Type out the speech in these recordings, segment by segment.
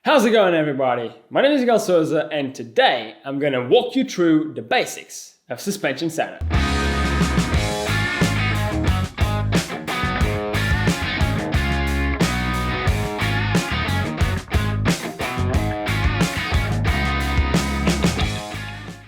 How's it going, everybody? My name is Miguel Sousa, and today I'm gonna walk you through the basics of suspension setup.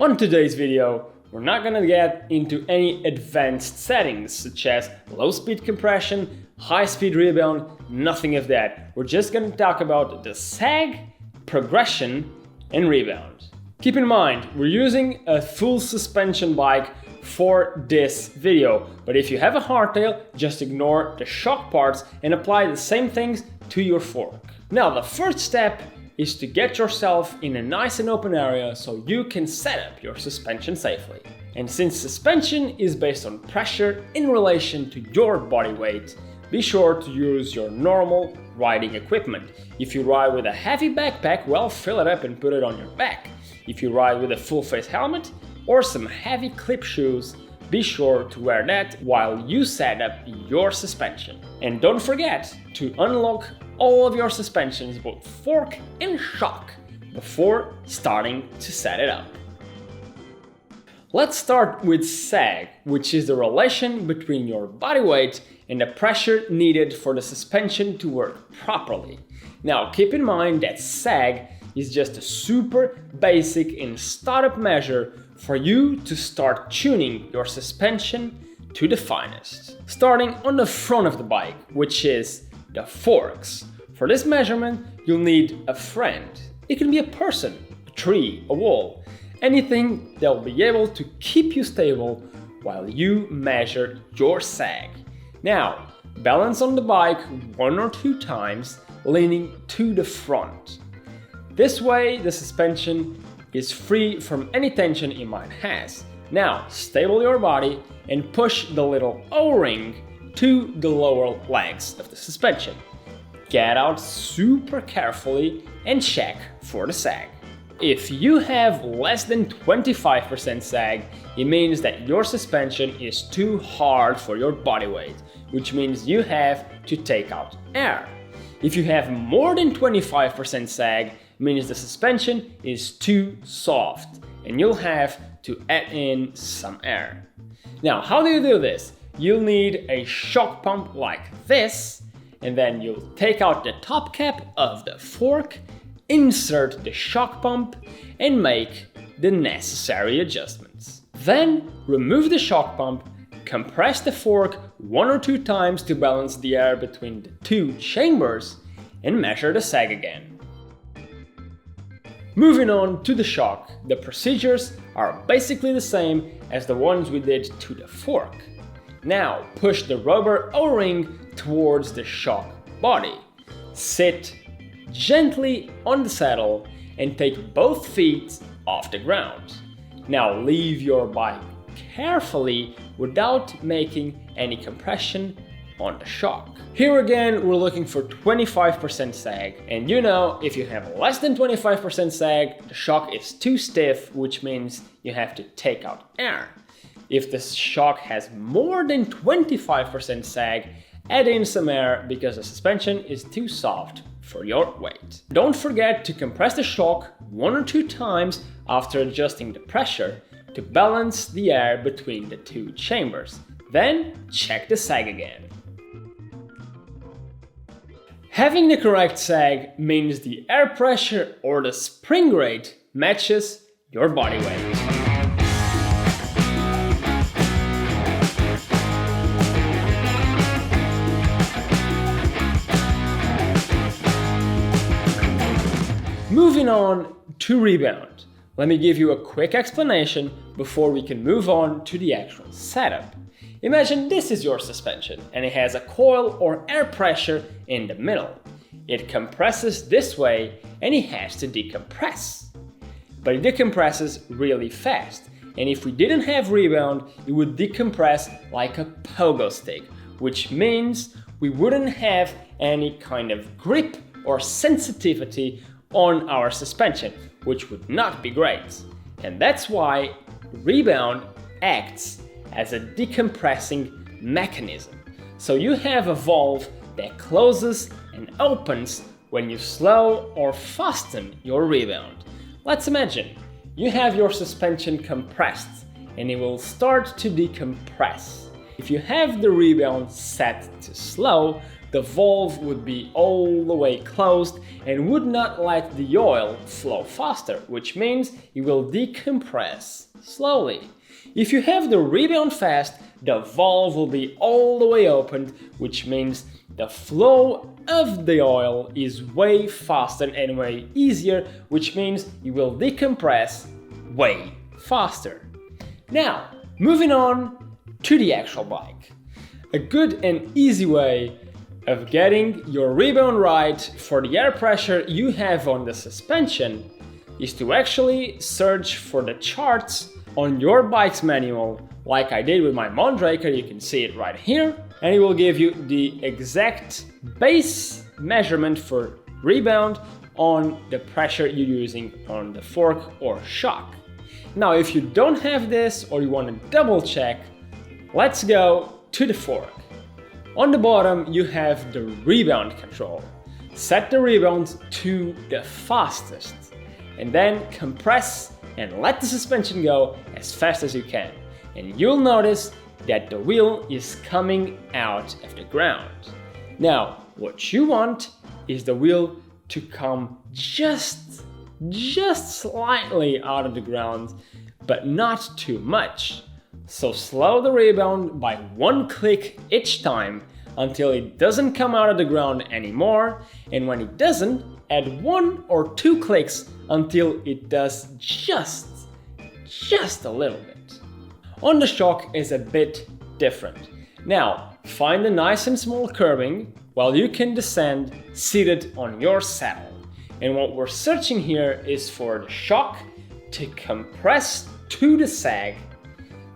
On today's video, we're not gonna get into any advanced settings such as low speed compression, high speed rebound, nothing of that. We're just gonna talk about the sag, progression, and rebound. Keep in mind, we're using a full suspension bike for this video, but if you have a hardtail, just ignore the shock parts and apply the same things to your fork. Now, the first step is to get yourself in a nice and open area so you can set up your suspension safely. And since suspension is based on pressure in relation to your body weight, be sure to use your normal riding equipment. If you ride with a heavy backpack, well, fill it up and put it on your back. If you ride with a full face helmet or some heavy clip shoes, be sure to wear that while you set up your suspension. And don't forget to unlock all of your suspensions, both fork and shock, before starting to set it up. Let's start with sag, which is the relation between your body weight and the pressure needed for the suspension to work properly. Now, keep in mind that sag is just a super basic and startup measure for you to start tuning your suspension to the finest. Starting on the front of the bike, which is the forks. For this measurement, you'll need a friend. It can be a person, a tree, a wall, anything that'll be able to keep you stable while you measure your sag. Now, balance on the bike 1 or 2 times, leaning to the front. This way, the suspension is free from any tension it might have. Now, stable your body and push the little O-ring to the lower legs of the suspension. Get out super carefully and check for the sag. If you have less than 25% sag, it means that your suspension is too hard for your body weight, which means you have to take out air. If you have more than 25% sag, it means the suspension is too soft and you'll have to add in some air. Now, how do you do this? You'll need a shock pump like this, and then you'll take out the top cap of the fork, insert the shock pump, and make the necessary adjustments. Then remove the shock pump, compress the fork 1 or 2 times to balance the air between the 2 chambers, and measure the sag again. Moving on to the shock, the procedures are basically the same as the ones we did to the fork. Now push the rubber O-ring towards the shock body. Sit gently on the saddle and take both feet off the ground. Now leave your bike carefully without making any compression on the shock. Here again, we're looking for 25% sag, and you know, if you have less than 25% sag, the shock is too stiff, which means you have to take out air. If the shock has more than 25% sag, add in some air because the suspension is too soft for your weight. Don't forget to compress the shock 1 or 2 times after adjusting the pressure to balance the air between the 2 chambers. Then check the sag again. Having the correct sag means the air pressure or the spring rate matches your body weight. Moving on to rebound. Let me give you a quick explanation before we can move on to the actual setup. Imagine this is your suspension and it has a coil or air pressure in the middle. It compresses this way and it has to decompress. But it decompresses really fast, and if we didn't have rebound, it would decompress like a pogo stick, which means we wouldn't have any kind of grip or sensitivity on our suspension, which would not be great. And that's why rebound acts as a decompressing mechanism. So you have a valve that closes and opens when you slow or fasten your rebound. Let's imagine you have your suspension compressed and it will start to decompress. If you have the rebound set to slow, the valve would be all the way closed and would not let the oil flow faster, which means it will decompress slowly. If you have the rebound fast, the valve will be all the way opened, which means the flow of the oil is way faster and way easier, which means it will decompress way faster. Now, moving on to the actual bike. A good and easy way of getting your rebound right for the air pressure you have on the suspension is to actually search for the charts on your bike's manual, like I did with my Mondraker. You can see it right here, and it will give you the exact base measurement for rebound on the pressure you're using on the fork or shock. Now, if you don't have this or you want to double check, let's go to the fork. On the bottom, you have the rebound control. Set the rebound to the fastest and then compress and let the suspension go as fast as you can. And you'll notice that the wheel is coming out of the ground. Now, what you want is the wheel to come just slightly out of the ground, but not too much. So slow the rebound by one click each time until it doesn't come out of the ground anymore, and when it doesn't, add 1 or 2 clicks until it does just a little bit. On the shock is a bit different. Now, find a nice and small curving while you can descend seated on your saddle. And what we're searching here is for the shock to compress to the sag,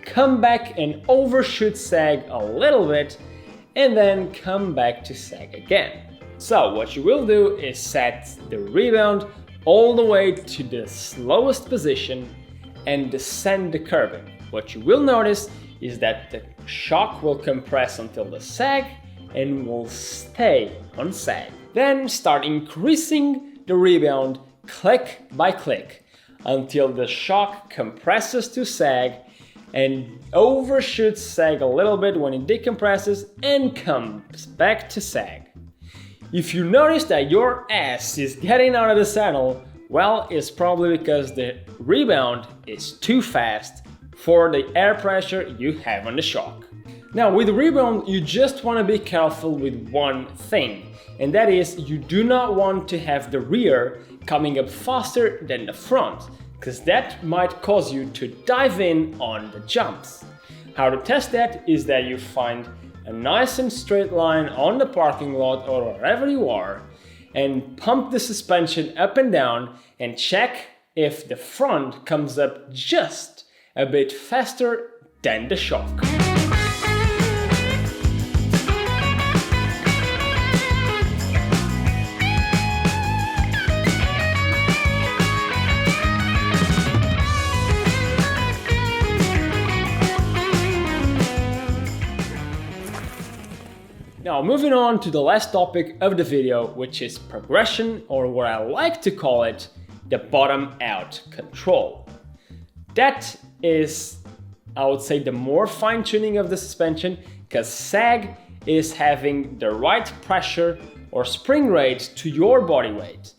come back and overshoot sag a little bit, and then come back to sag again. So what you will do is set the rebound all the way to the slowest position and descend the curving. What you will notice is that the shock will compress until the sag and will stay on sag. Then start increasing the rebound click by click until the shock compresses to sag and overshoots sag a little bit when it decompresses and comes back to sag. If you notice that your ass is getting out of the saddle, well, it's probably because the rebound is too fast for the air pressure you have on the shock. Now, with the rebound, you just want to be careful with one thing, and that is you do not want to have the rear coming up faster than the front, because that might cause you to dive in on the jumps. How to test that is that you find a nice and straight line on the parking lot or wherever you are and pump the suspension up and down and check if the front comes up just a bit faster than the shock. Now, moving on to the last topic of the video, which is progression, or what I like to call it, the bottom out control. That is, I would say, the more fine tuning of the suspension, because sag is having the right pressure or spring rate to your body weight.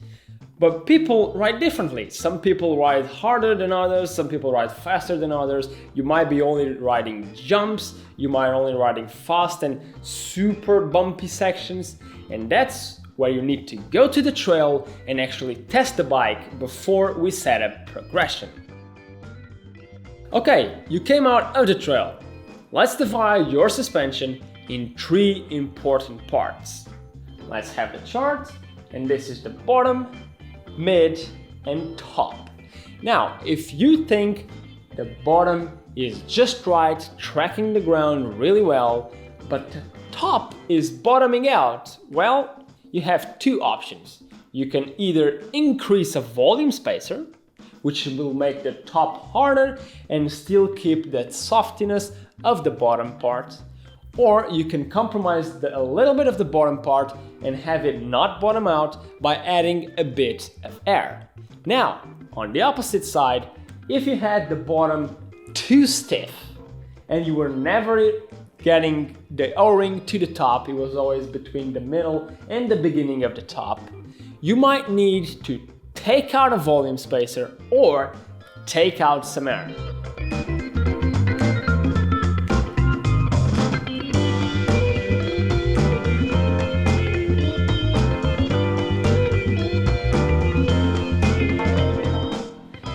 But people ride differently. Some people ride harder than others, some people ride faster than others. You might be only riding jumps, you might only riding fast and super bumpy sections, and that's where you need to go to the trail and actually test the bike before we set up progression. Okay, you came out of the trail. Let's divide your suspension in 3 important parts. Let's have the chart, and this is the bottom, mid and top. Now, if you think the bottom is just right, tracking the ground really well, but the top is bottoming out, well, you have 2 options. You can either increase a volume spacer, which will make the top harder and still keep that softiness of the bottom part, or you can compromise a little bit of the bottom part and have it not bottom out by adding a bit of air. Now, on the opposite side, if you had the bottom too stiff and you were never getting the O-ring to the top, it was always between the middle and the beginning of the top, you might need to take out a volume spacer or take out some air.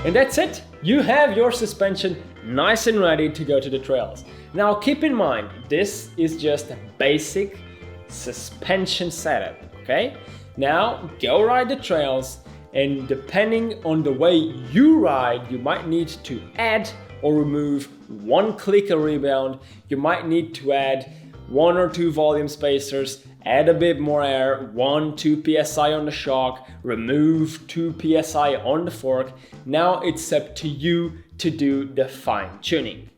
And that's it! You have your suspension nice and ready to go to the trails. Now keep in mind, this is just a basic suspension setup, okay? Now go ride the trails, and depending on the way you ride, you might need to add or remove one click of rebound, you might need to add 1 or 2 volume spacers, add a bit more air, 1-2 psi on the shock, remove 2 psi on the fork. Now it's up to you to do the fine tuning.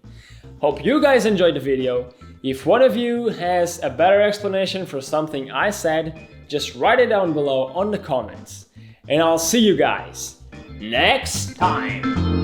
Hope you guys enjoyed the video. If one of you has a better explanation for something I said, just write it down below on the comments. And I'll see you guys next time.